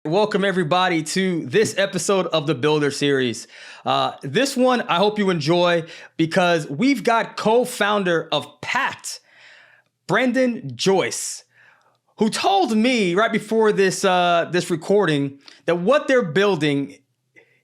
Welcome everybody to this episode of the Builder Series. This one I hope you enjoy because we've got co-founder of Pakt, Brendan Joyce, who told me right before this recording that what they're building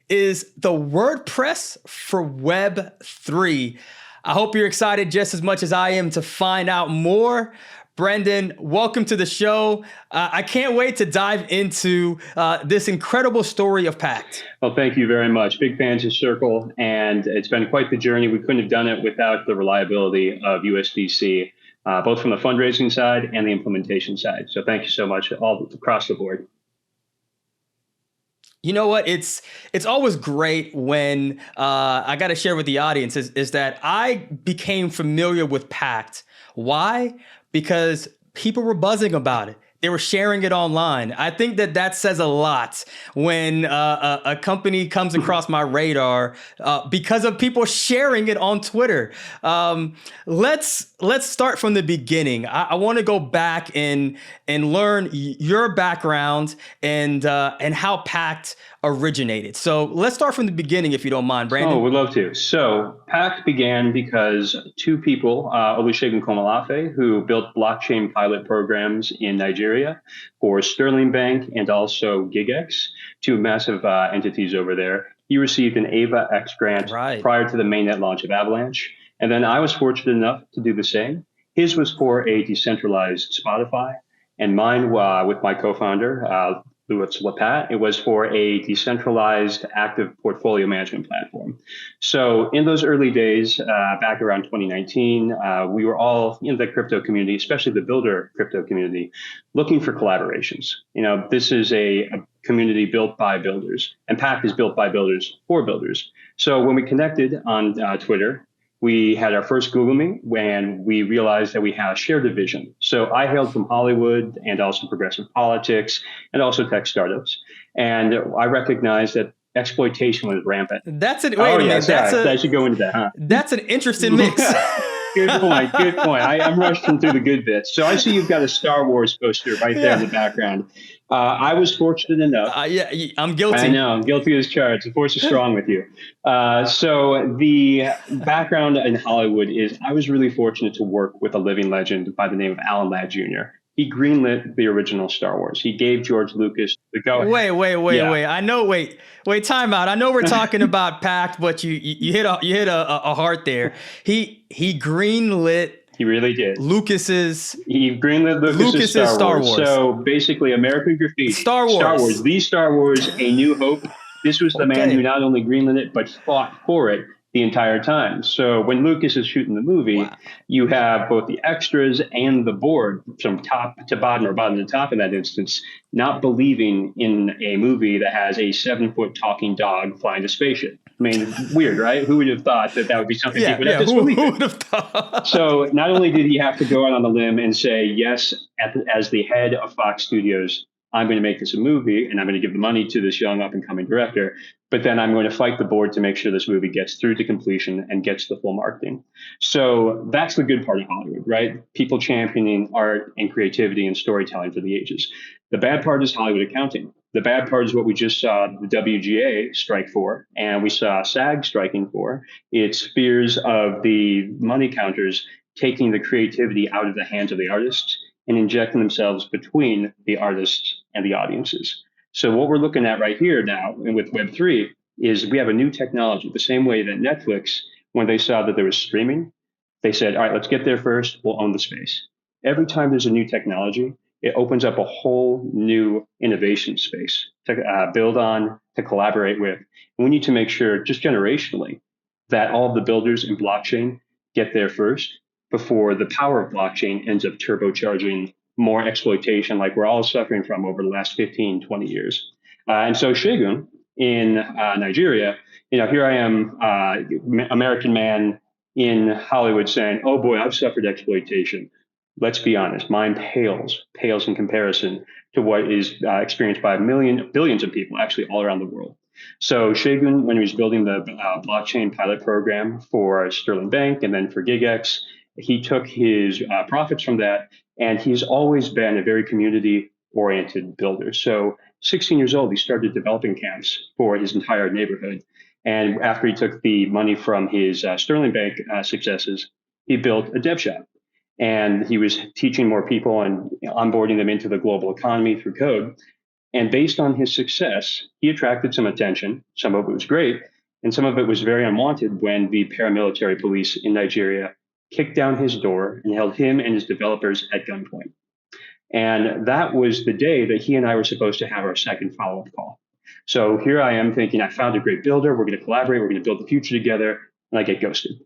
is the WordPress for Web3. I hope you're excited just as much as I am to find out more. Brendan, welcome to the show. I can't wait to dive into this incredible story of Pakt. Well, thank you very much. Big fans of Circle, and it's been quite the journey. We couldn't have done it without the reliability of USDC, both from the fundraising side and the implementation side. So thank you so much all across the board. You know what? It's always great when I got to share with the audience is that I became familiar with Pakt. Why? Because people were buzzing about it. They were sharing it online. I think that says a lot when a company comes across my radar because of people sharing it on Twitter. Let's start from the beginning. I want to go back and learn your background and how Pakt originated. So let's start from the beginning, if you don't mind, Brandon. Oh, we'd love to. So Pakt began because two people, Olusegun Komolafe, who built blockchain pilot programs in Nigeria for Sterling Bank and also GigX, two massive entities over there. He received an AVA X grant prior to the mainnet launch of Avalanche. And then I was fortunate enough to do the same. His was for a decentralized Spotify, and mine with my co-founder, Louis Lapat, it was for a decentralized active portfolio management platform. So in those early days, back around 2019, we were all in the crypto community, especially the builder crypto community, looking for collaborations. You know, this is a community built by builders, and Pakt is built by builders for builders. So when we connected on Twitter, we had our first Google Meet when we realized that we had a shared vision. So I hailed from Hollywood and also progressive politics and also tech startups. And I recognized that exploitation was rampant. That's it. Wait a minute. I should go into that, huh? That's an interesting mix. Good point. Good point. I'm rushing through the good bits. So I see you've got a Star Wars poster right there in the background. I was fortunate enough. Yeah, I'm guilty. I know. I'm guilty as charged. The force is strong with you. So the background in Hollywood is I was really fortunate to work with a living legend by the name of Alan Ladd Jr. He greenlit the original Star Wars. He gave George Lucas the go. Wait. I know. Wait. Time out. I know we're talking about Pakt, but you hit a heart there. He greenlit. He really did. He greenlit Lucas's Star Wars. So basically, American Graffiti, Star Wars, the Star Wars, A New Hope. This was the man who not only greenlit it but fought for it the entire time. So when Lucas is shooting the movie, you have both the extras and the board from top to bottom or bottom to top in that instance, not believing in a movie that has a 7-foot talking dog flying a spaceship. I mean, weird, right? Who would have thought that would be something people would have disbelieved? Who would have thought? So not only did he have to go out on the limb and say, yes, as the head of Fox Studios, I'm going to make this a movie and I'm going to give the money to this young up and coming director. But then I'm going to fight the board to make sure this movie gets through to completion and gets the full marketing. So that's the good part of Hollywood, right? People championing art and creativity and storytelling for the ages. The bad part is Hollywood accounting. The bad part is what we just saw the WGA strike for, and we saw SAG striking for. It's fears of the money counters taking the creativity out of the hands of the artists and injecting themselves between the artists and the audiences. So what we're looking at right here now, and with Web3, is we have a new technology, the same way that Netflix, when they saw that there was streaming, they said, all right, let's get there first, we'll own the space. Every time there's a new technology, it opens up a whole new innovation space to build on, to collaborate with. And we need to make sure, just generationally, that all the builders in blockchain get there first before the power of blockchain ends up turbocharging more exploitation like we're all suffering from over the last 15, 20 years. And so Segun in Nigeria, here I am, American man in Hollywood saying, oh boy, I've suffered exploitation. Let's be honest, mine pales in comparison to what is experienced by billions of people actually all around the world. So Segun, when he was building the blockchain pilot program for Sterling Bank and then for GigX, he took his profits from that, and he's always been a very community-oriented builder. So 16 years old, he started developing camps for his entire neighborhood. And after he took the money from his Sterling Bank successes, he built a dev shop. And he was teaching more people and onboarding them into the global economy through code. And based on his success, he attracted some attention. Some of it was great, and some of it was very unwanted when the paramilitary police in Nigeria kicked down his door and held him and his developers at gunpoint. And that was the day that he and I were supposed to have our second follow-up call. So here I am thinking, I found a great builder. We're going to collaborate. We're going to build the future together. And I get ghosted.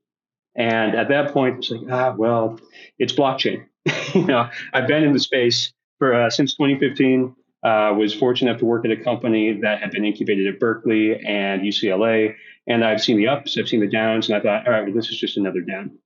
And at that point, it's like, well, it's blockchain. I've been in the space for since 2015. Was fortunate enough to work at a company that had been incubated at Berkeley and UCLA. And I've seen the ups, I've seen the downs. And I thought, all right, well, this is just another down.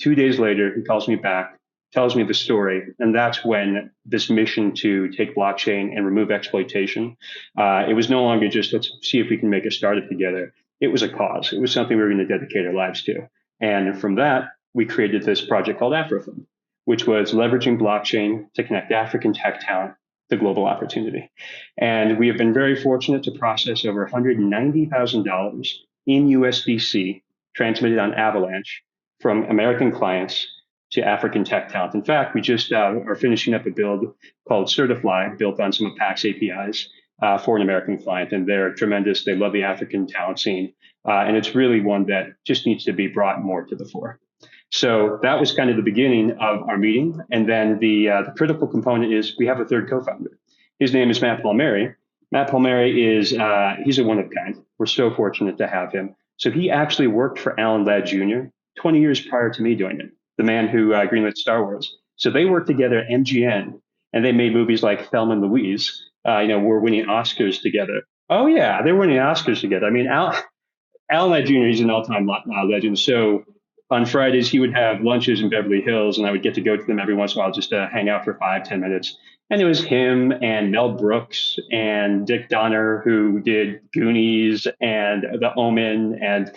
2 days later, he calls me back, tells me the story. And that's when this mission to take blockchain and remove exploitation, it was no longer just let's see if we can make a startup together. It was a cause. It was something we were going to dedicate our lives to. And from that, we created this project called Afrofund, which was leveraging blockchain to connect African tech talent to global opportunity. And we have been very fortunate to process over $190,000 in USDC transmitted on Avalanche from American clients to African tech talent. In fact, we just are finishing up a build called Certify, built on some of Pakt's APIs for an American client. And they're tremendous. They love the African talent scene. And it's really one that just needs to be brought more to the fore. So that was kind of the beginning of our meeting. And then the critical component is we have a third co-founder. His name is Matt Palmieri. Matt Palmieri is, he's a one of a kind. We're so fortunate to have him. So he actually worked for Alan Ladd Jr. 20 years prior to me doing it, the man who greenlit Star Wars. So they worked together at MGM, and they made movies like Thelma and Louise. We're winning Oscars together. Oh, yeah, they're winning Oscars together. I mean, Alan Ladd Jr., he's an all-time legend. So on Fridays, he would have lunches in Beverly Hills, and I would get to go to them every once in a while just to hang out for 5-10 minutes. And it was him and Mel Brooks and Dick Donner, who did Goonies and The Omen and,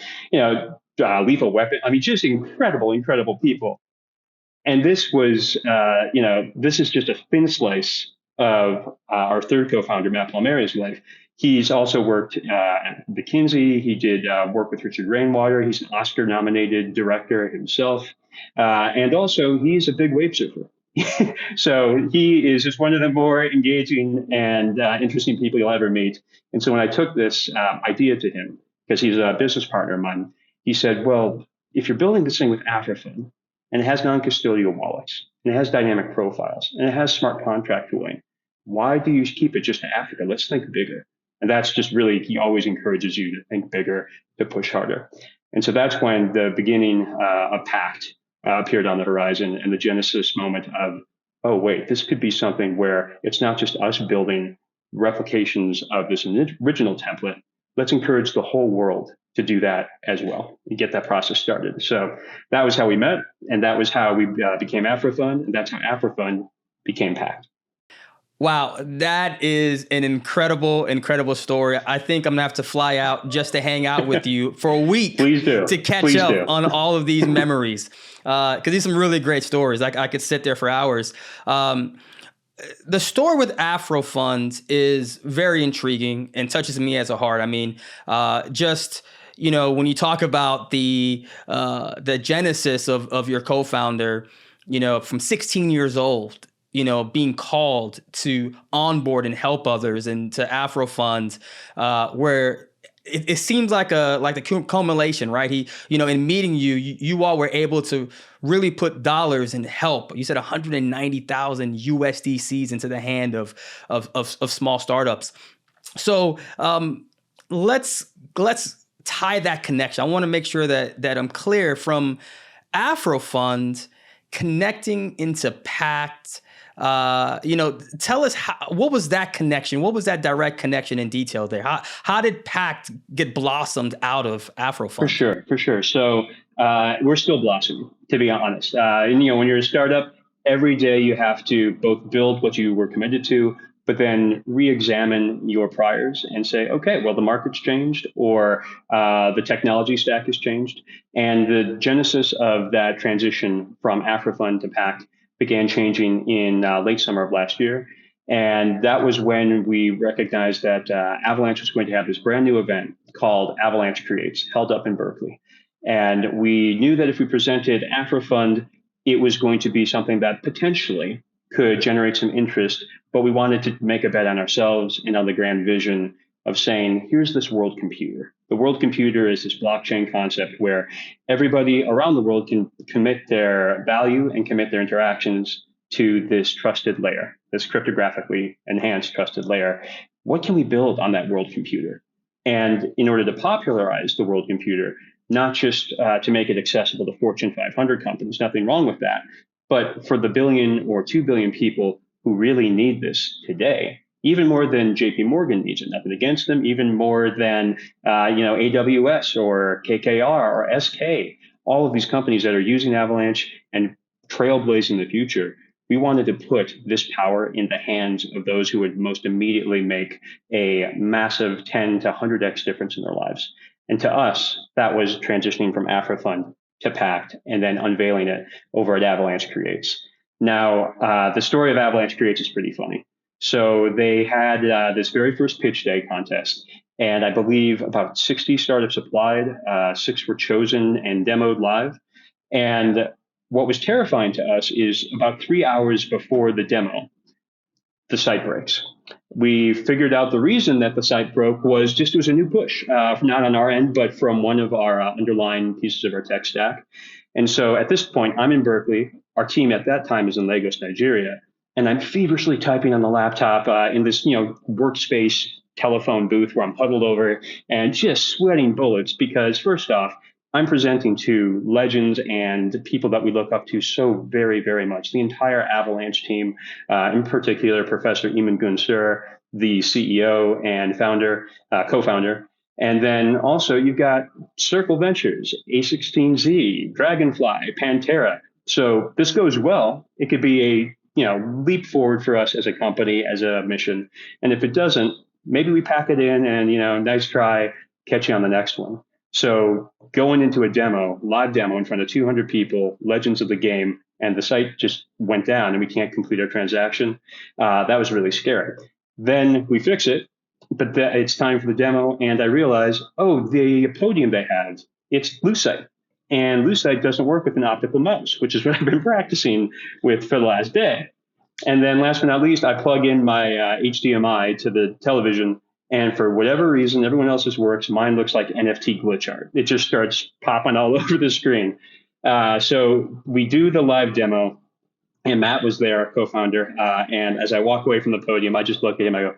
Lethal Weapon. I mean, just incredible people. And this was, this is just a thin slice of our third co-founder, Matt Palmieri's life. He's also worked at McKinsey. He did work with Richard Rainwater. He's an Oscar-nominated director himself. And also, he's a big wave surfer. So he is just one of the more engaging and interesting people you'll ever meet. And so when I took this idea to him, because he's a business partner of mine, he said, well, if you're building this thing with Afrofund, and it has non-custodial wallets, and it has dynamic profiles, and it has smart contract tooling, why do you keep it just to Africa? Let's think bigger. And that's just really, he always encourages you to think bigger, to push harder. And so that's when the beginning of Pakt appeared on the horizon, and the genesis moment of, oh, wait, this could be something where it's not just us building replications of this original template. Let's encourage the whole world to do that as well and get that process started. So that was how we met, and that was how we became Afrofund, and that's how Afrofund became Pakt. Wow, that is an incredible story. I think I'm gonna have to fly out just to hang out with you for a week. Please do. To catch up on all of these memories. Because these are some really great stories. I could sit there for hours. The story with Afrofund is very intriguing and touches me as a heart. I mean, when you talk about the genesis of your co-founder, from 16 years old, being called to onboard and help others, and to Afrofund, where it seems like the culmination, right? In meeting you all were able to really put dollars and help. You said 190,000 USDCs into the hand of small startups. So let's tie that connection. I want to make sure that I'm clear from Afrofund connecting into Pakt. Tell us what was that connection? What was that direct connection in detail there? How did Pakt get blossomed out of Afrofund? For sure. So we're still blossoming, to be honest. When you're a startup, every day you have to both build what you were committed to, but then re-examine your priors and say, okay, well, the market's changed, or the technology stack has changed. And the genesis of that transition from Afrofund to Pakt began changing in late summer of last year. And that was when we recognized that Avalanche was going to have this brand new event called Avalanche Creates, held up in Berkeley. And we knew that if we presented Afrofund, it was going to be something that potentially could generate some interest, but we wanted to make a bet on ourselves and on the grand vision of saying, here's this world computer. The world computer is this blockchain concept where everybody around the world can commit their value and commit their interactions to this trusted layer, this cryptographically enhanced trusted layer. What can we build on that world computer? And in order to popularize the world computer, not just to make it accessible to Fortune 500 companies, nothing wrong with that, but for the billion or 2 billion people who really need this today, even more than JP Morgan needs it, nothing against them, even more than AWS or KKR or SK, all of these companies that are using Avalanche and trailblazing the future. We wanted to put this power in the hands of those who would most immediately make a massive 10 to 100x difference in their lives. And to us, that was transitioning from Afrofund to Pakt and then unveiling it over at Avalanche Creates. Now, the story of Avalanche Creates is pretty funny. So they had this very first pitch day contest, and I believe about 60 startups applied, 6 were chosen and demoed live. And what was terrifying to us is about 3 hours before the demo, the site breaks. We figured out the reason that the site broke was just it was a new push, not on our end, but from one of our underlying pieces of our tech stack. And so at this point, I'm in Berkeley. Our team at that time is in Lagos, Nigeria, and I'm feverishly typing on the laptop in this workspace telephone booth where I'm huddled over and just sweating bullets because first off, I'm presenting to legends and people that we look up to so very, very much. The entire Avalanche team, in particular, Professor Eamon Gunsur, the CEO and founder, co-founder. And then also you've got Circle Ventures, A16Z, Dragonfly, Pantera. So this goes well. It could be a leap forward for us as a company, as a mission. And if it doesn't, maybe we pack it in and, nice try, catch you on the next one. So going into a live demo in front of 200 people, legends of the game, and the site just went down and we can't complete our transaction. That was really scary. Then we fix it, but it's time for the demo. And I realize, the podium they have, it's Lucite. And Lucite doesn't work with an optical mouse, which is what I've been practicing with for the last day. And then last but not least, I plug in my HDMI to the television. And for whatever reason, everyone else's works, mine looks like NFT glitch art. It just starts popping all over the screen. So we do the live demo, and Matt was there, our co-founder. And as I walk away from the podium, I just look at him. I go,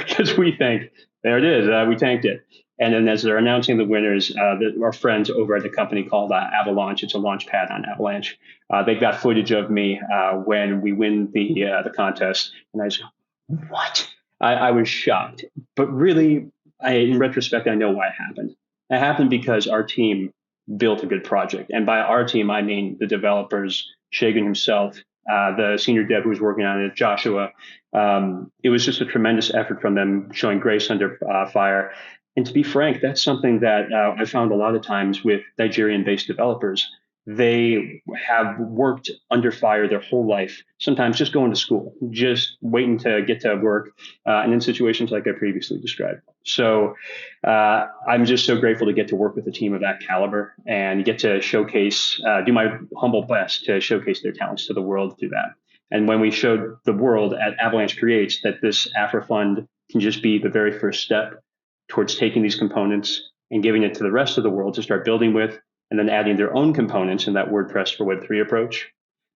because we think, there it is. We tanked it. And then as they're announcing the winners, our friends over at the company called Avalanche, it's a launch pad on Avalanche. They've got footage of me when we win the contest. And I just go, what? I was shocked, but really, in retrospect, I know why it happened. It happened because our team built a good project. And by our team, I mean the developers, Shagan himself, the senior dev who was working on it, Joshua. It was just a tremendous effort from them, showing grace under fire. And to be frank, that's something that I found a lot of times with Nigerian-based developers. They have worked under fire their whole life, sometimes just going to school, just waiting to get to work, and in situations like I previously described. So I'm just so grateful to get to work with a team of that caliber and get to showcase, do my humble best to showcase their talents to the world through that. And when we showed the world at Avalanche Creates that this Afrofund can just be the very first step towards taking these components and giving it to the rest of the world to start building with, and then adding their own components in that WordPress for Web3 approach.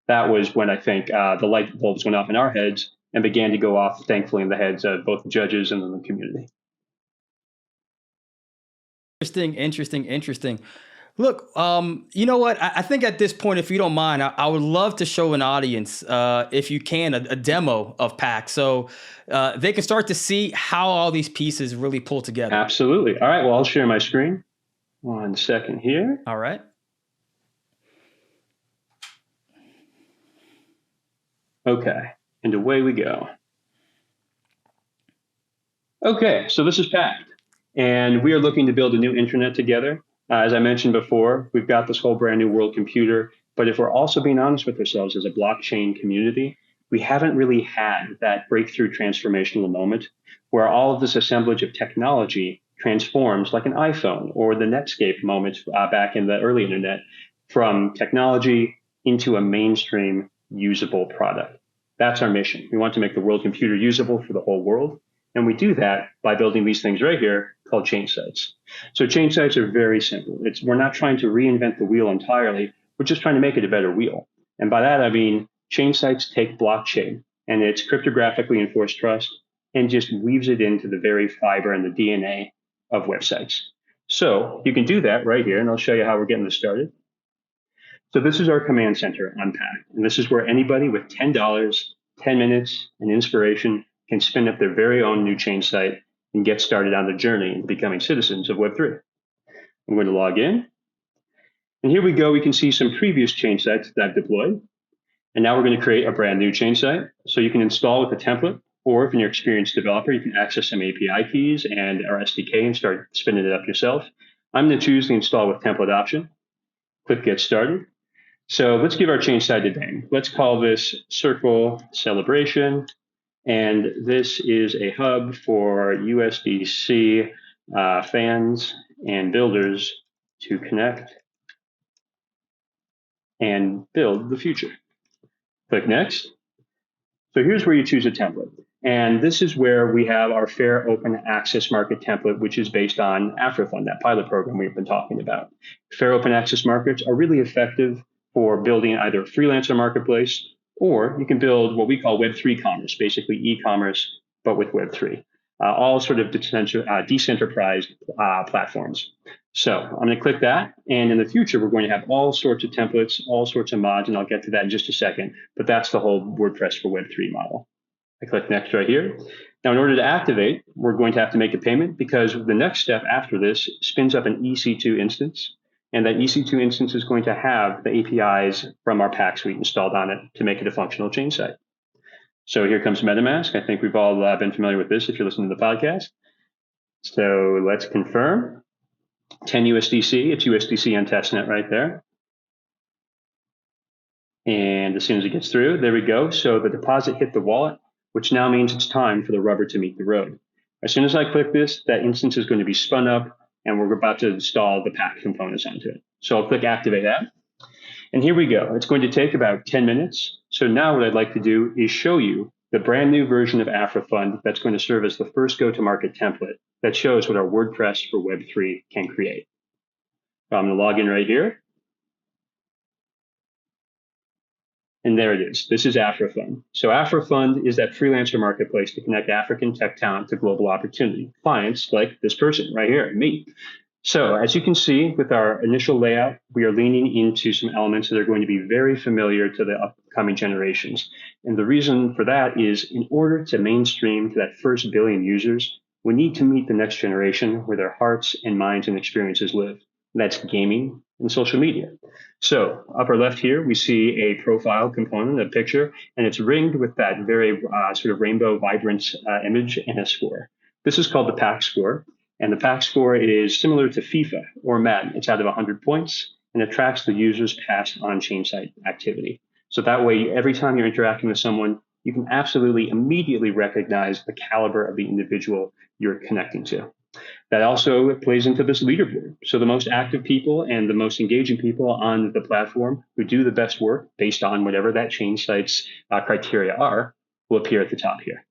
That was when I think the light bulbs went off in our heads and began to go off, thankfully, in the heads of both the judges and the community. Interesting. Look, you know what? I think at this point, if you don't mind, I would love to show an audience, if you can, a demo of Pakt, so they can start to see how all these pieces really pull together. Absolutely. All right. Well, I'll share my screen. 1 second here. All right. Okay. And away we go. Okay. So this is Pakt. And we are looking to build a new internet together. As I mentioned before, we've got this whole brand new world computer. But if we're also being honest with ourselves as a blockchain community, we haven't really had that breakthrough transformational moment where all of this assemblage of technology transforms like an iPhone or the Netscape moment back in the early internet from technology into a mainstream usable product. That's our mission. We want to make the world computer usable for the whole world. And we do that by building these things right here called chain sites. So chain sites are very simple. We're not trying to reinvent the wheel entirely. We're just trying to make it a better wheel. And by that, I mean chain sites take blockchain and its cryptographically enforced trust and just weaves it into the very fiber and the DNA of websites. So you can do that right here, and I'll show you how we're getting this started. So this is our command center on Pakt, and this is where anybody with $10, 10 minutes, and inspiration can spin up their very own new chain site and get started on the journey into becoming citizens of Web3. I'm going to log in. And here we go. We can see some previous chain sites that I've deployed. And now we're going to create a brand new chain site. So you can install with a template, or if you're an experienced developer, you can access some API keys and our SDK and start spinning it up yourself. I'm going to choose the install with template option. Click get started. So let's give our chain site a name. Let's call this Circle Celebration. And this is a hub for USDC fans and builders to connect and build the future. Click next. So here's where you choose a template. And this is where we have our fair open access market template, which is based on Afrofund, that pilot program we've been talking about. Fair open access markets are really effective for building either a freelancer marketplace, or you can build what we call Web3 commerce, basically e-commerce, but with Web3, all sort of decentralized platforms. So I'm going to click that. And in the future, we're going to have all sorts of templates, all sorts of mods, and I'll get to that in just a second. But that's the whole WordPress for Web3 model. I click next right here. Now, in order to activate, we're going to have to make a payment because the next step after this spins up an EC2 instance. And that EC2 instance is going to have the APIs from our Pakt suite installed on it to make it a functional chain site. So here comes MetaMask. I think we've all been familiar with this if you're listening to the podcast. So let's confirm. 10 USDC, it's USDC on testnet right there. And as soon as it gets through, there we go. So the deposit hit the wallet, which now means it's time for the rubber to meet the road. As soon as I click this, that instance is going to be spun up and we're about to install the Pakt components onto it. So I'll click activate that. And here we go. It's going to take about 10 minutes. So now what I'd like to do is show you the brand new version of Afrofund that's going to serve as the first go-to-market template that shows what our WordPress for Web3 can create. So I'm going to log in right here. And there it is. This is Afrofund. So Afrofund is that freelancer marketplace to connect African tech talent to global opportunity. Clients like this person right here, me. So as you can see with our initial layout, we are leaning into some elements that are going to be very familiar to the upcoming generations. And the reason for that is in order to mainstream to that first billion users, we need to meet the next generation where their hearts and minds and experiences live. That's gaming and social media. So upper left here, we see a profile component, a picture, and it's ringed with that very sort of rainbow vibrant image and a score. This is called the Pakt score. And the Pakt score is similar to FIFA or Madden. It's out of 100 points and it tracks the user's past on-chain site activity. So that way, every time you're interacting with someone, you can absolutely immediately recognize the caliber of the individual you're connecting to. That also plays into this leaderboard. So the most active people and the most engaging people on the platform who do the best work based on whatever that chain site's criteria are will appear at the top here.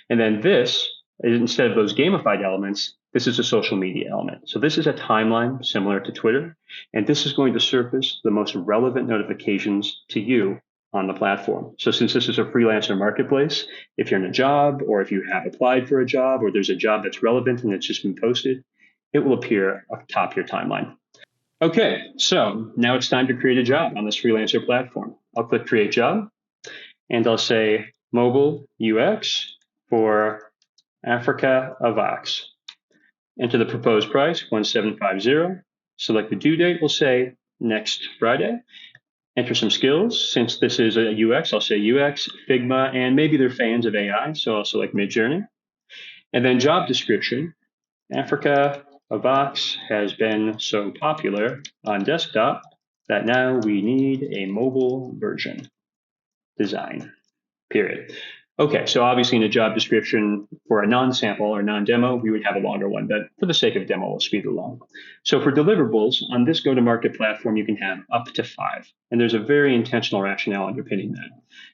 And then this, instead of those gamified elements, this is a social media element. So this is a timeline similar to Twitter, and this is going to surface the most relevant notifications to you on the platform. So since this is a freelancer marketplace, if you're in a job or if you have applied for a job or there's a job that's relevant and it's just been posted, it will appear atop your timeline. Okay, so now it's time to create a job on this freelancer platform. I'll click create job and I'll say mobile UX for Africa of Ox. Enter the proposed price, 1750. Select the due date, we'll say next Friday. Enter some skills. Since this is a UX, I'll say UX, Figma, and maybe they're fans of AI, so I'll select Midjourney. And then job description. Africa of Ox has been so popular on desktop that now we need a mobile version. Design. period. Okay, so obviously in a job description for a non-sample or non-demo, we would have a longer one, but for the sake of demo, we'll speed it along. So for deliverables, on this go-to-market platform, you can have up to 5. And there's a very intentional rationale underpinning that.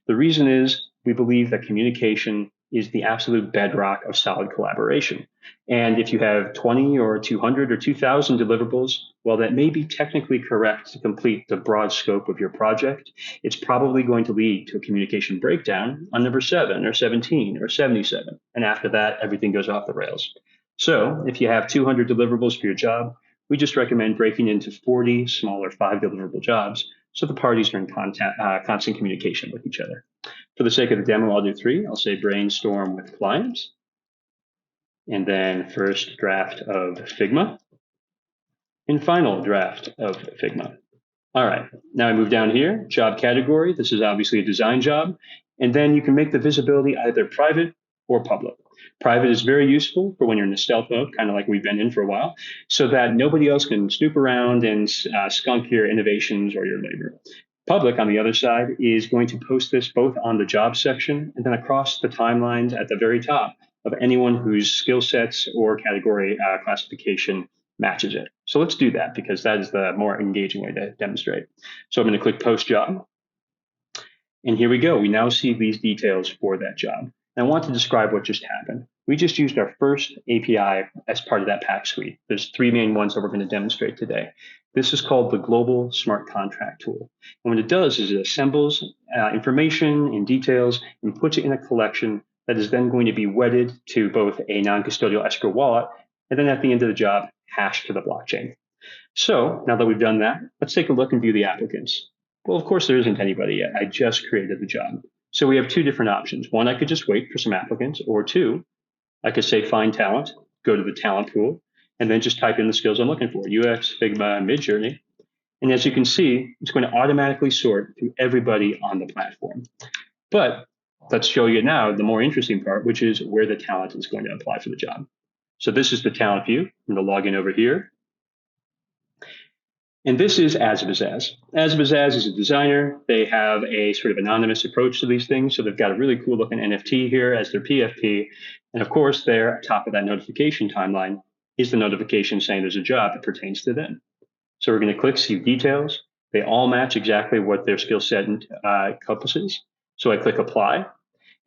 The reason is we believe that communication is the absolute bedrock of solid collaboration. And if you have 20 or 200 or 2,000 deliverables, well, that may be technically correct to complete the broad scope of your project. It's probably going to lead to a communication breakdown on number 7 or 17 or 77. And after that, everything goes off the rails. So if you have 200 deliverables for your job, we just recommend breaking into 40 smaller 5 deliverable jobs so the parties are in constant communication with each other. For the sake of the demo, I'll do 3. I'll say brainstorm with clients, and then first draft of Figma, and final draft of Figma. All right, now I move down here, job category. This is obviously a design job. And then you can make the visibility either private or public. Private is very useful for when you're in a stealth mode, kind of like we've been in for a while, so that nobody else can snoop around and skunk your innovations or your labor. Public, on the other side, is going to post this both on the job section and then across the timelines at the very top of anyone whose skill sets or category classification matches it. So let's do that because that is the more engaging way to demonstrate. So I'm going to click Post Job. And here we go. We now see these details for that job. And I want to describe what just happened. We just used our first API as part of that Pakt suite. There's 3 main ones that we're going to demonstrate today. This is called the Global Smart Contract Tool. And what it does is it assembles information and details and puts it in a collection that is then going to be wedded to both a non-custodial escrow wallet and then at the end of the job, hashed to the blockchain. So now that we've done that, let's take a look and view the applicants. Well, of course, there isn't anybody yet. I just created the job. So we have 2 different options. One, I could just wait for some applicants, or 2, I could say find talent, go to the talent pool, and then just type in the skills I'm looking for, UX, Figma, Midjourney. And as you can see, it's going to automatically sort through everybody on the platform. But let's show you now the more interesting part, which is where the talent is going to apply for the job. So this is the talent view. I'm going to log in over here. And this is Azabazaz. Azabazaz is a designer. They have a sort of anonymous approach to these things. So they've got a really cool looking NFT here as their PFP. And of course, there at top of that notification timeline is the notification saying there's a job that pertains to them. So we're going to click See Details. They all match exactly what their skill set encompasses. So I click Apply.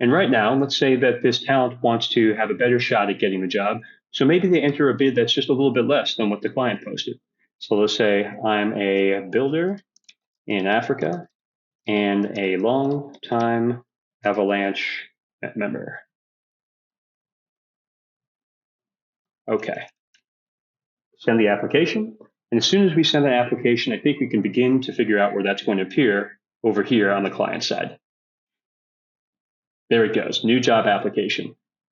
And right now, let's say that this talent wants to have a better shot at getting the job. So maybe they enter a bid that's just a little bit less than what the client posted. So let's say I'm a builder in Africa and a long-time Avalanche member. Okay. Send the application. And as soon as we send that application, I think we can begin to figure out where that's going to appear over here on the client side. There it goes, new job application.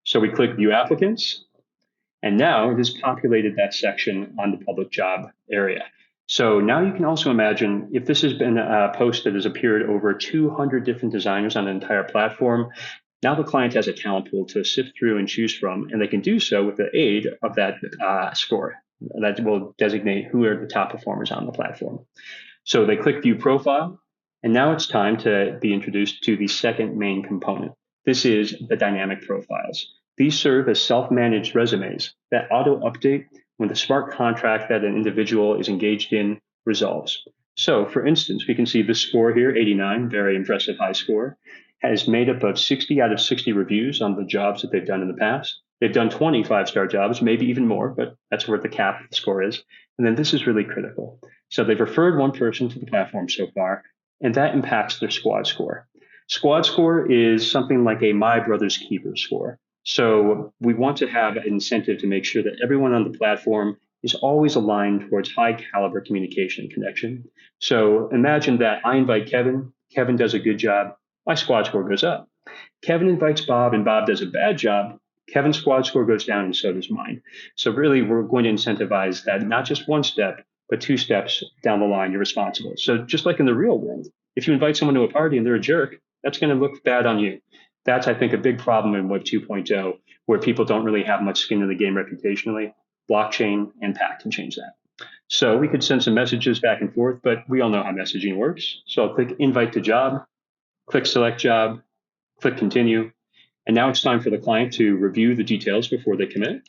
So we click View Applicants. And now it has populated that section on the public job area. So now you can also imagine if this has been a post that has appeared over 200 different designers on an entire platform, now the client has a talent pool to sift through and choose from, and they can do so with the aid of that score that will designate who are the top performers on the platform. So they click View Profile, and now it's time to be introduced to the second main component. This is the dynamic profiles. These serve as self-managed resumes that auto-update when the smart contract that an individual is engaged in resolves. So, for instance, we can see this score here, 89, very impressive high score, is made up of 60 out of 60 reviews on the jobs that they've done in the past. They've done 20 5-star jobs, maybe even more, but that's where the cap of the score is. And then this is really critical. So they've referred one person to the platform so far, and that impacts their squad score. Squad score is something like a My Brother's Keeper score. So we want to have an incentive to make sure that everyone on the platform is always aligned towards high caliber communication and connection. So imagine that I invite Kevin, Kevin does a good job, my squad score goes up. Kevin invites Bob and Bob does a bad job, Kevin's squad score goes down and so does mine. So really we're going to incentivize that not just one step, but 2 steps down the line you're responsible. So just like in the real world, if you invite someone to a party and they're a jerk, that's going to look bad on you. That's, I think, a big problem in Web 2.0, where people don't really have much skin in the game reputationally. Blockchain and Pakt can change that. So we could send some messages back and forth, but we all know how messaging works. So I'll click Invite to Job, click Select Job, Click continue. And now it's time for the client to review the details before they commit.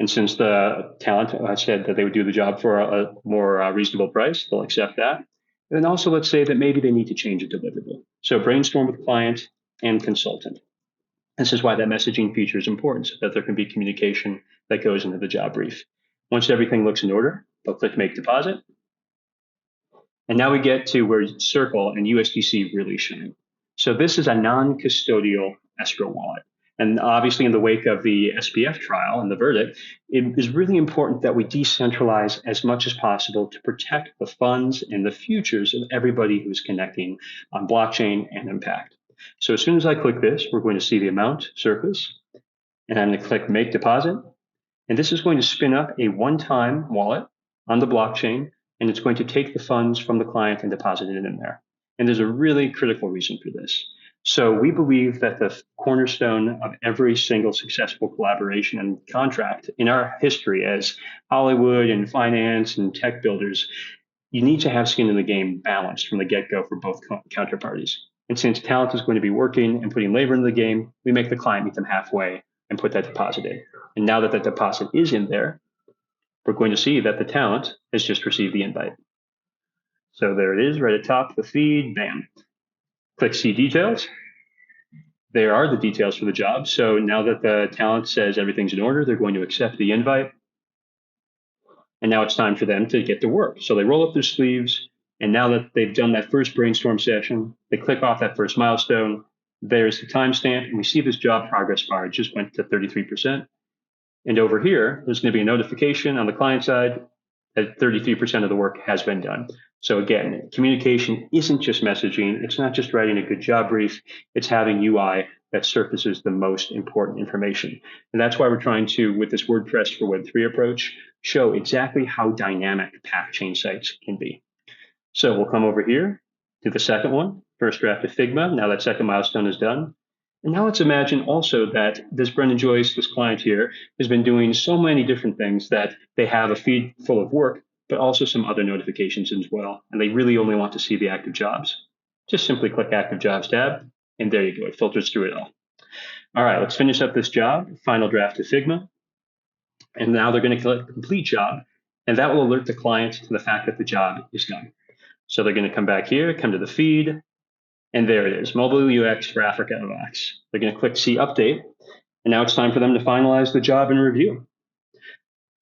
And since the talent said that they would do the job for a more reasonable price, they'll accept that. And then also let's say that maybe they need to change a deliverable. So brainstorm with client and consultant. This is why that messaging feature is important, so that there can be communication that goes into the job brief. Once everything looks in order, they'll click make deposit. And now we get to where Circle and USDC really shine. So this is a non-custodial escrow wallet. And obviously, in the wake of the SPF trial and the verdict, it is really important that we decentralize as much as possible to protect the funds and the futures of everybody who's connecting on blockchain and in Pakt. So as soon as I click this, we're going to see the amount surface, and I'm going to click make deposit. And this is going to spin up a one-time wallet on the blockchain, and it's going to take the funds from the client and deposit it in there. And there's a really critical reason for this. So we believe that the cornerstone of every single successful collaboration and contract in our history as Hollywood and finance and tech builders, you need to have skin in the game balanced from the get-go for both counterparties. And since talent is going to be working and putting labor into the game, we make the client meet them halfway and put that deposit in. And now that that deposit is in there, we're going to see that the talent has just received the invite. So there it is, right at the top of the feed, bam. Click see details. There are the details for the job. So now that the talent says everything's in order, they're going to accept the invite. And now it's time for them to get to work. So they roll up their sleeves. And now that they've done that first brainstorm session, they click off that first milestone. There's the timestamp. And we see this job progress bar. It just went to 33%. And over here, there's going to be a notification on the client side that 33% of the work has been done. So again, communication isn't just messaging. It's not just writing a good job brief. It's having UI that surfaces the most important information. And that's why we're trying to, with this WordPress for Web3 approach, show exactly how dynamic Pakt chain sites can be. So we'll come over here to the second one, first draft of Figma. Now that second milestone is done. And now let's imagine also that this Brendan Joyce, this client here, has been doing so many different things that they have a feed full of work, but also some other notifications as well. And they really only want to see the active jobs. Just simply click Active Jobs tab, and there you go. It filters through it all. All right, let's finish up this job, final draft of Figma. And now they're going to click Complete Job, and that will alert the client to the fact that the job is done. So they're going to come back here, come to the feed, and there it is, Mobile UX for Africa OX. They're going to click See Update, and now it's time for them to finalize the job and review.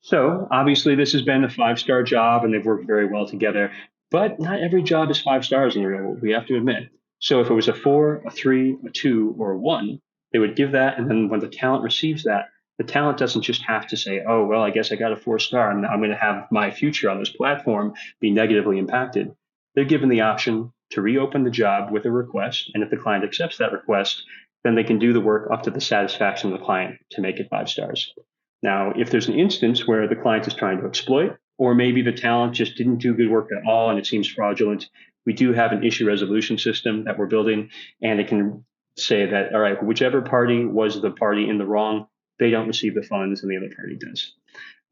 So obviously this has been a 5-star job and they've worked very well together, but not every job is 5 stars in the real world, we have to admit. So if it was a 4, a 3, a 2, or a 1, they would give that, and then when the talent receives that, the talent doesn't just have to say, oh, well, I guess I got a 4-star and now I'm going to have my future on this platform be negatively impacted. They're given the option to reopen the job with a request, and if the client accepts that request, then they can do the work up to the satisfaction of the client to make it 5 stars. Now, if there's an instance where the client is trying to exploit, or maybe the talent just didn't do good work at all and it seems fraudulent, we do have an issue resolution system that we're building, and it can say that, all right, whichever party was the party in the wrong, they don't receive the funds and the other party does.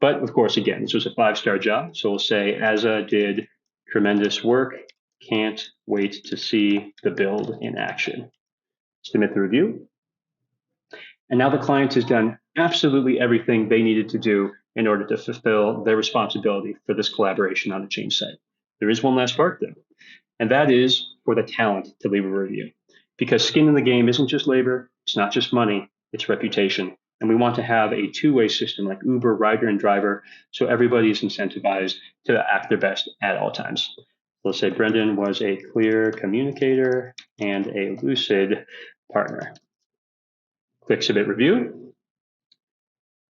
But of course, again, this was a 5-star job. So we'll say Asa did tremendous work. Can't wait to see the build in action. Submit the review. And now the client has done absolutely everything they needed to do in order to fulfill their responsibility for this collaboration on the chain site. There is one last part though, and that is for the talent to leave a review. Because skin in the game isn't just labor, it's not just money, it's reputation. And we want to have a two-way system like Uber, rider, and driver, so everybody is incentivized to act their best at all times. Let's say Brendan was a clear communicator and a lucid partner. Click Submit Review.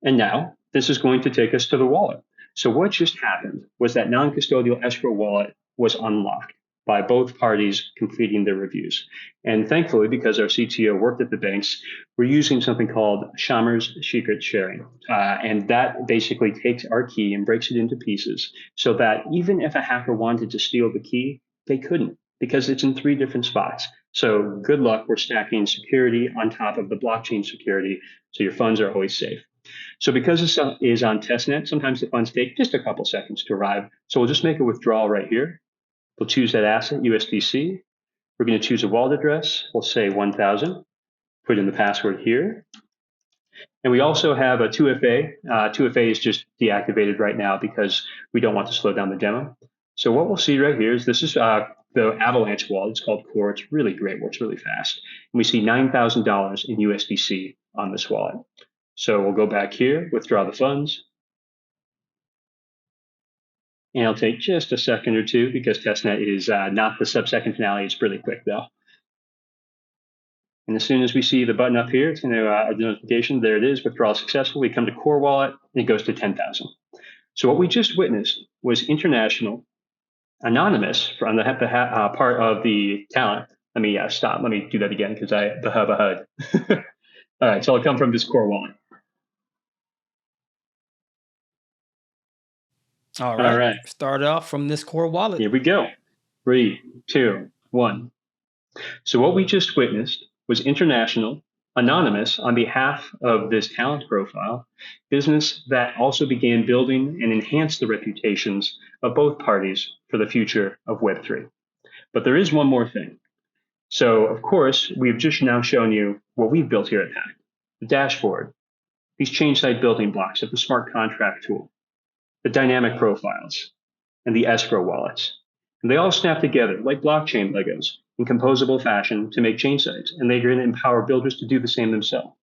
And now this is going to take us to the wallet. So what just happened was that non-custodial escrow wallet was unlocked by both parties completing their reviews. And thankfully, because our CTO worked at the banks, we're using something called Shammer's secret sharing. And that basically takes our key and breaks it into pieces so that even if a hacker wanted to steal the key, they couldn't, because it's in 3 different spots. So good luck, we're stacking security on top of the blockchain security, so your funds are always safe. So because this is on testnet, sometimes the funds take just a couple seconds to arrive. So we'll just make a withdrawal right here. We'll choose that asset, USDC. We're going to choose a wallet address. We'll say 1,000. put in the password here. And we also have a 2FA. 2FA is just deactivated right now because we don't want to slow down the demo. So what we'll see right here is this is the Avalanche wallet. It's called Core. It's really great. Works really fast. And we see $9,000 in USDC on this wallet. So we'll go back here, withdraw the funds. And it'll take just a second or two because testnet is not the sub-second finale. It's really quick though. And as soon as we see the button up here, it's going to a notification. There it is, withdrawal successful. We come to Core Wallet, and it goes to 10,000. So what we just witnessed was international, anonymous from the part of the talent. Let me stop. Let me do that again because the HUD. All right, so I'll come from this Core Wallet. All right. Start off from this Core Wallet. Here we go. 3, 2, 1. So what we just witnessed was international, anonymous on behalf of this talent profile, business that also began building and enhanced the reputations of both parties for the future of Web3. But there is one more thing. So, of course, we've just now shown you what we've built here at Pakt, the dashboard, these chain site building blocks of the smart contract tool, the dynamic profiles, and the escrow wallets. And they all snap together like blockchain Legos in composable fashion to make chain sites, and they're going to empower builders to do the same themselves.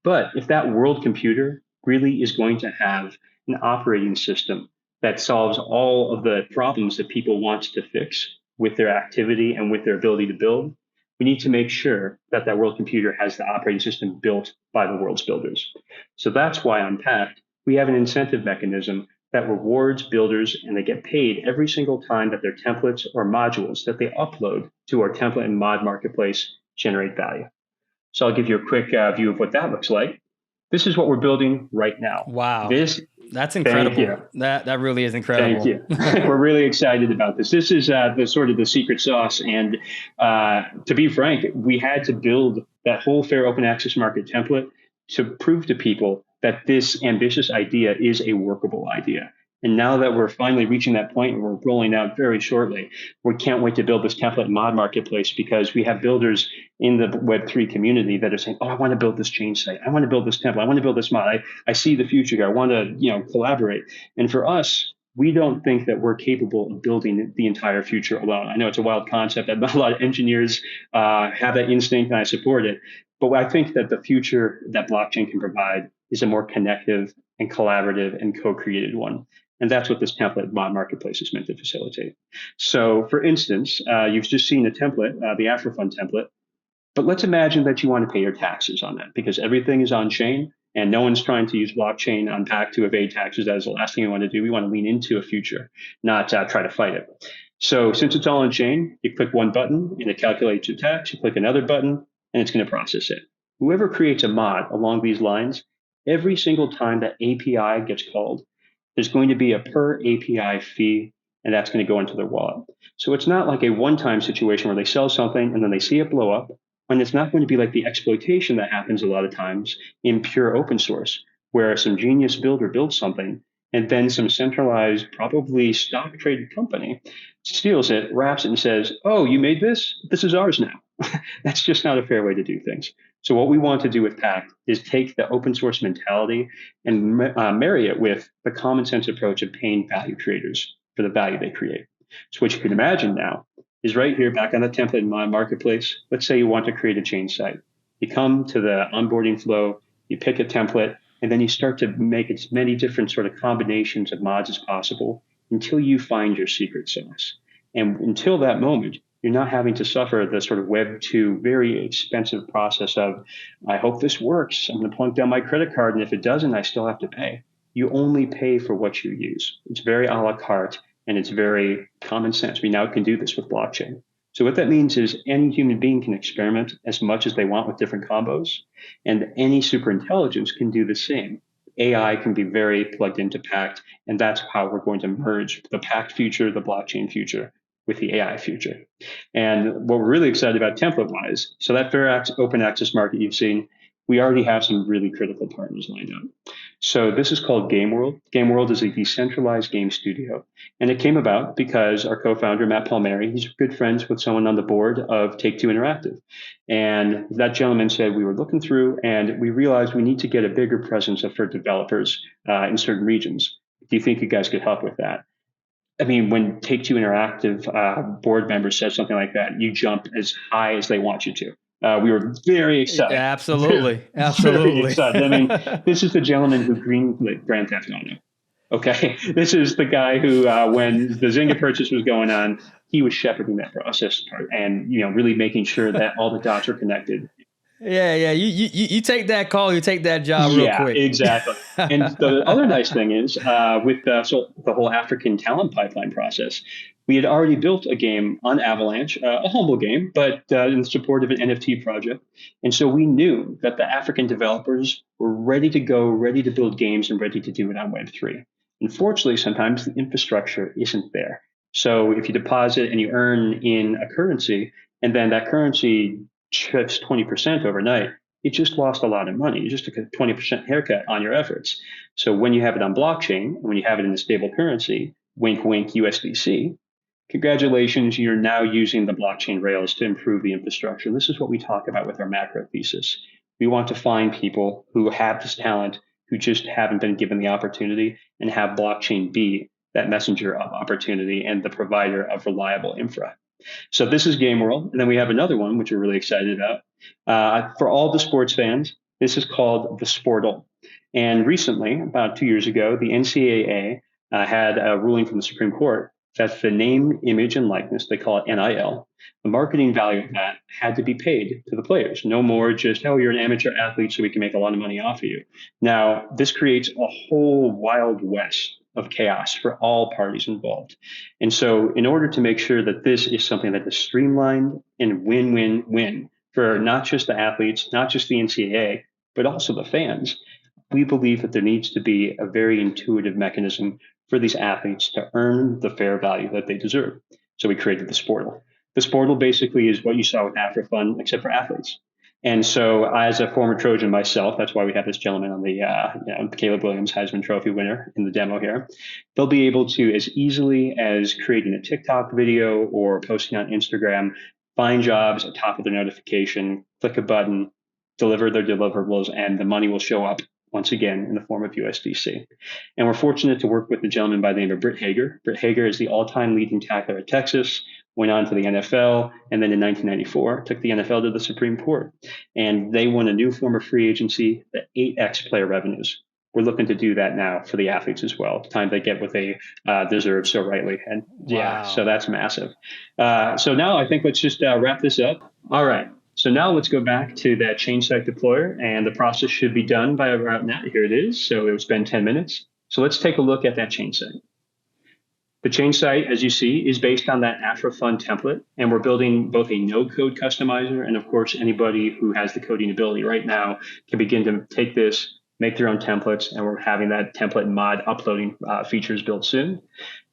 But if that world computer really is going to have an operating system that solves all of the problems that people want to fix with their activity and with their ability to build, we need to make sure that that world computer has the operating system built by the world's builders. So that's why on Pakt, we have an incentive mechanism that rewards builders, and they get paid every single time that their templates or modules that they upload to our template and mod marketplace generate value. So I'll give you a quick view of what that looks like. This is what we're building right now. Wow. That's incredible. That really is incredible. Thank you. We're really excited about this. This is the sort of the secret sauce. And to be frank, we had to build that whole fair open access market template to prove to people that this ambitious idea is a workable idea. And now that we're finally reaching that point and we're rolling out very shortly, we can't wait to build this template mod marketplace because we have builders in the Web3 community that are saying, oh, I want to build this chain site. I want to build this template. I want to build this mod. I see the future here. I want to, collaborate. And for us, we don't think that we're capable of building the entire future alone. I know it's a wild concept. Not a lot of engineers have that instinct, and I support it. But I think that the future that blockchain can provide is a more connective and collaborative and co-created one. And that's what this template mod marketplace is meant to facilitate. So for instance, you've just seen a template, the Afrofund template, but let's imagine that you want to pay your taxes on that because everything is on chain and no one's trying to use blockchain on Pakt to evade taxes. That is the last thing we want to do. We want to lean into a future, not try to fight it. So since it's all on chain, you click one button and it calculates your tax. You click another button and it's going to process it. Whoever creates a mod along these lines, every single time that API gets called, there's going to be a per API fee, and that's going to go into their wallet. So it's not like a one-time situation where they sell something and then they see it blow up, and it's not going to be like the exploitation that happens a lot of times in pure open source, where some genius builder builds something, and then some centralized, probably stock-traded company steals it, wraps it, and says, oh, you made this? This is ours now. That's just not a fair way to do things. So what we want to do with Pakt is take the open source mentality and marry it with the common sense approach of paying value creators for the value they create. So what you can imagine now is right here back on the template in my marketplace. Let's say you want to create a chain site. You come to the onboarding flow, you pick a template, and then you start to make as many different sort of combinations of mods as possible until you find your secret sauce. And until that moment, you're not having to suffer the sort of Web 2 very expensive process of, I hope this works. I'm going to plunk down my credit card, and if it doesn't, I still have to pay. You only pay for what you use. It's very a la carte, and it's very common sense. We now can do this with blockchain. So what that means is any human being can experiment as much as they want with different combos, and any superintelligence can do the same. AI can be very plugged into Pakt, and that's how we're going to merge the Pakt future, the blockchain future, with the AI future. And what we're really excited about template-wise, so that fair open access market you've seen, we already have some really critical partners lined up. So this is called Game World. Game World is a decentralized game studio. And it came about because our co-founder, Matt Palmieri, he's good friends with someone on the board of Take-Two Interactive. And that gentleman said, we were looking through and we realized we need to get a bigger presence for developers in certain regions. Do you think you guys could help with that? I mean, when Take-Two Interactive board members said something like that, you jump as high as they want you to. We were very excited. Absolutely. Very excited. I mean, this is the gentleman who greenlit Grand Theft Auto. Okay. This is the guy who, when the Zynga purchase was going on, he was shepherding that process and, really making sure that all the dots are connected. Yeah. You take that call, you take that job real quick. Yeah, exactly. And the other nice thing is with the whole African talent pipeline process, we had already built a game on Avalanche, a humble game, but in support of an NFT project. And so we knew that the African developers were ready to go, ready to build games, and ready to do it on Web3. Unfortunately, sometimes the infrastructure isn't there. So if you deposit and you earn in a currency, and then that currency shifts 20% overnight, you just lost a lot of money. You just took a 20% haircut on your efforts. So when you have it on blockchain, when you have it in a stable currency, wink, wink, USDC, congratulations, you're now using the blockchain rails to improve the infrastructure. This is what we talk about with our macro thesis. We want to find people who have this talent, who just haven't been given the opportunity, and have blockchain be that messenger of opportunity and the provider of reliable infra. So this is Game World. And then we have another one, which we're really excited about. For all the sports fans, this is called the Sportle. And recently, about 2 years ago, the NCAA had a ruling from the Supreme Court that the name, image, and likeness, they call it NIL, the marketing value of that had to be paid to the players. No more just, oh, you're an amateur athlete, so we can make a lot of money off of you. Now, this creates a whole wild west of chaos for all parties involved. And so in order to make sure that this is something that is streamlined and win-win-win for not just the athletes, not just the NCAA, but also the fans, we believe that there needs to be a very intuitive mechanism for these athletes to earn the fair value that they deserve. So we created the Sportle. The Sportle basically is what you saw with Afrofund, except for athletes. And so as a former Trojan myself, that's why we have this gentleman on the Caleb Williams Heisman Trophy winner in the demo here. They'll be able to, as easily as creating a TikTok video or posting on Instagram, find jobs at top of their notification, click a button, deliver their deliverables, and the money will show up once again in the form of USDC. And we're fortunate to work with a gentleman by the name of Britt Hager. Britt Hager is the all-time leading tackler at Texas, went on to the NFL, and then in 1994 took the NFL to the Supreme Court. And they won a new form of free agency, the 8X player revenues. We're looking to do that now for the athletes as well, the time they get what they deserve so rightly. And yeah, so that's massive. So now I think let's just wrap this up. All right. So now let's go back to that chain site deployer, and the process should be done by about now. Here it is. So it will spend 10 minutes. So let's take a look at that chain site. The chain site, as you see, is based on that Afrofund template, and we're building both a no-code customizer, and of course, anybody who has the coding ability right now can begin to take this, make their own templates, and we're having that template mod uploading features built soon.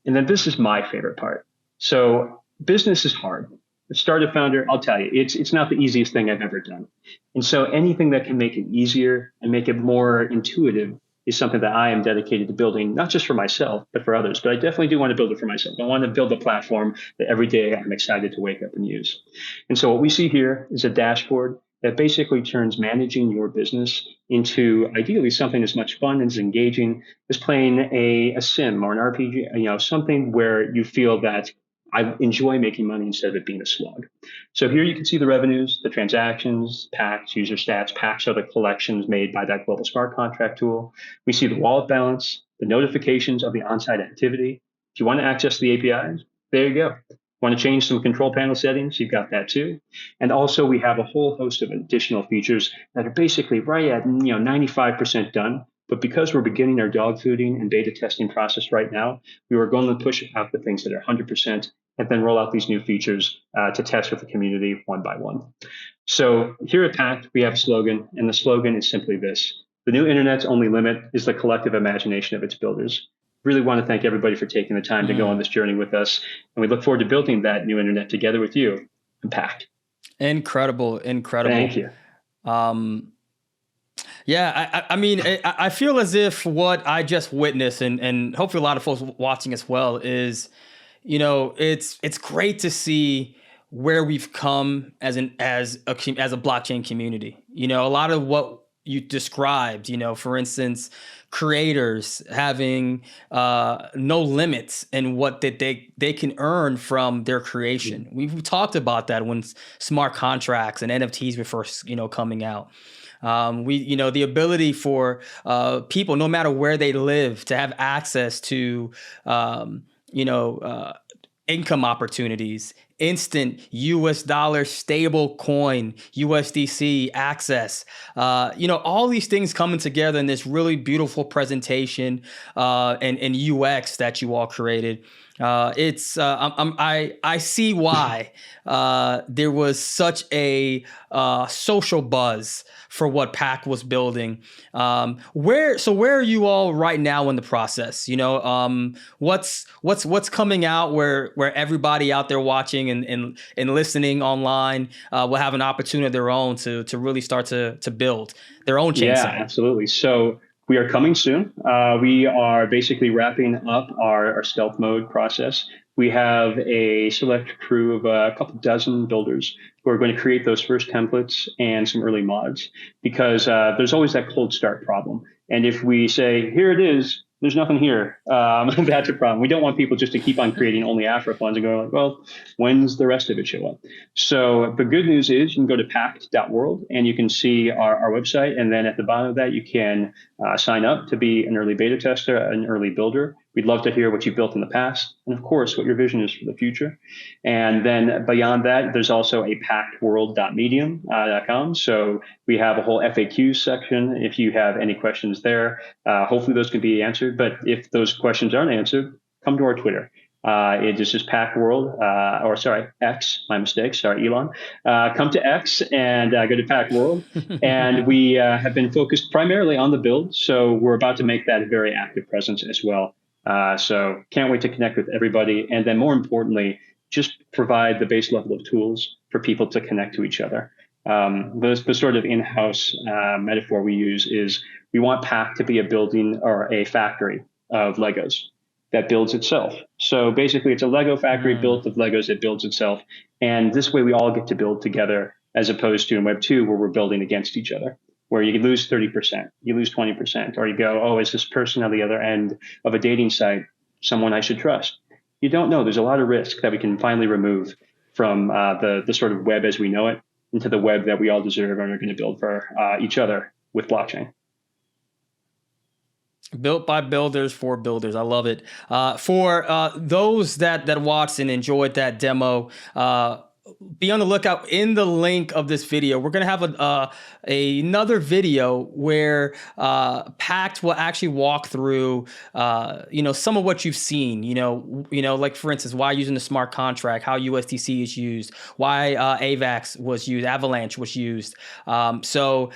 And then this is my favorite part. So business is hard. The startup founder, I'll tell you, it's not the easiest thing I've ever done. And so anything that can make it easier and make it more intuitive is something that I am dedicated to building, not just for myself, but for others. But I definitely do want to build it for myself. I want to build a platform that every day I'm excited to wake up and use. And so what we see here is a dashboard that basically turns managing your business into ideally something as much fun and as engaging as playing a sim or an RPG, something where you feel that I enjoy making money instead of it being a slog. So here you can see the revenues, the transactions, packs, user stats. Packs are the collections made by that global smart contract tool. We see the wallet balance, the notifications of the on-site activity. If you want to access the APIs, there you go. Want to change some control panel settings? You've got that too. And also we have a whole host of additional features that are basically right at 95% done. But because we're beginning our dog fooding and beta testing process right now, we were going to push out the things that are 100% and then roll out these new features to test with the community one by one. So here at Pakt, we have a slogan, and the slogan is simply this: the new internet's only limit is the collective imagination of its builders. Really want to thank everybody for taking the time to go on this journey with us. And we look forward to building that new internet together with you and Pakt. Incredible. Thank you. I mean, I feel as if what I just witnessed, and hopefully a lot of folks watching as well, is, it's great to see where we've come as a blockchain community. A lot of what you described, for instance, creators having no limits in what that they can earn from their creation. We've talked about that when smart contracts and NFTs were first, coming out. The ability for people, no matter where they live, to have access to, income opportunities, instant US dollar stable coin, USDC access, all these things coming together in this really beautiful presentation and UX that you all created. I see why there was such a social buzz for what Pakt was building. Where are you all right now in the process? What's coming out where everybody out there watching and listening online will have an opportunity of their own to really start to build their own chain site? Yeah, absolutely. So we are coming soon. We are basically wrapping up our stealth mode process. We have a select crew of a couple dozen builders who are going to create those first templates and some early mods, because there's always that cold start problem. And if we say, here it is, there's nothing here, that's a problem. We don't want people just to keep on creating only Afrofunds and going like, well, when's the rest of it show up? So the good news is you can go to pakt.world and you can see our website. And then at the bottom of that, you can sign up to be an early beta tester, an early builder. We'd love to hear what you built in the past, and of course, what your vision is for the future. And then beyond that, there's also a paktworld.medium.com. So we have a whole FAQ section. If you have any questions there, hopefully those can be answered. But if those questions aren't answered, come to our Twitter. It is just Pakt World, X, my mistake. Sorry, Elon. Come to X and go to Pakt World. And we have been focused primarily on the build. So we're about to make that a very active presence as well. So can't wait to connect with everybody. And then more importantly, just provide the base level of tools for people to connect to each other. The sort of in-house metaphor we use is we want Pakt to be a building or a factory of Legos that builds itself. So basically it's a Lego factory built of Legos that builds itself. And this way we all get to build together, as opposed to in Web 2 where we're building against each other, where you lose 30%, you lose 20%, or you go, oh, is this person on the other end of a dating site someone I should trust? You don't know. There's a lot of risk that we can finally remove from the sort of web as we know it into the web that we all deserve and are going to build for each other with blockchain. Built by builders for builders. I love it. For those that watched and enjoyed that demo, be on the lookout in the link of this video. We're going to have another video where Pakt will actually walk through, some of what you've seen, like for instance, why using the smart contract, how USDC is used, why AVAX was used, Avalanche was used. So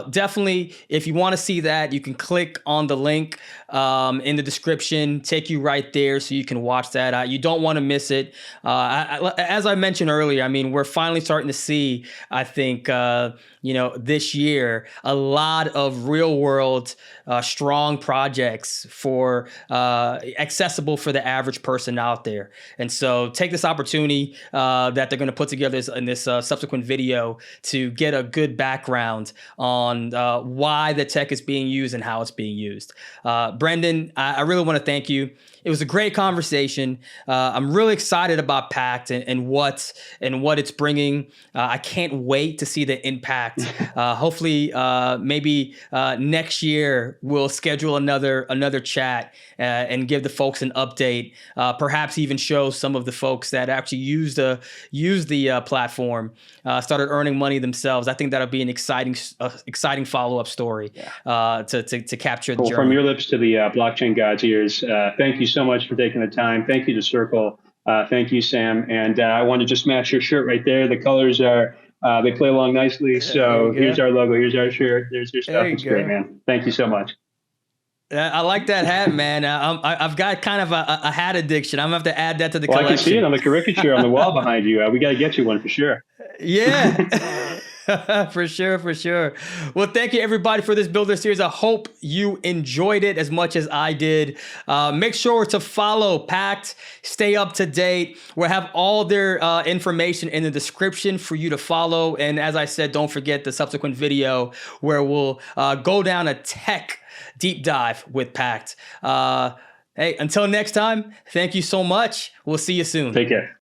definitely, if you want to see that, you can click on the link in the description, take you right there so you can watch that. You don't want to miss it. As I mentioned earlier, I mean, we're finally starting to see, I think, this year, a lot of real world, strong projects for accessible for the average person out there. And so take this opportunity that they're going to put together in this subsequent video to get a good background on why the tech is being used and how it's being used. Brendan, I really want to thank you. It was a great conversation. I'm really excited about Pakt and what it's bringing. I can't wait to see the impact. Hopefully, maybe next year we'll schedule another chat and give the folks an update. Perhaps even show some of the folks that actually use the platform started earning money themselves. I think that'll be an exciting follow-up story to capture the journey. From your lips to the blockchain god's ears. Thank you so much for taking the time. Thank you to Circle. Thank you, Sam. And I want to just match your shirt right there. The colors are, they play along nicely. So here's our logo. Here's our shirt. There's your stuff. It's great, man. Thank you so much. I like that hat, man. I've got kind of a hat addiction. I'm going to have to add that to the collection. I can see it on the caricature on the wall behind you. We got to get you one for sure. Yeah. For sure, for sure. Well, thank you everybody for this Builder series. I hope you enjoyed it as much as I did. Make sure to follow Pakt, stay up to date. We'll have all their information in the description for you to follow. And as I said, don't forget the subsequent video where we'll go down a tech deep dive with Pakt. Hey, until next time, thank you so much. We'll see you soon. Take care.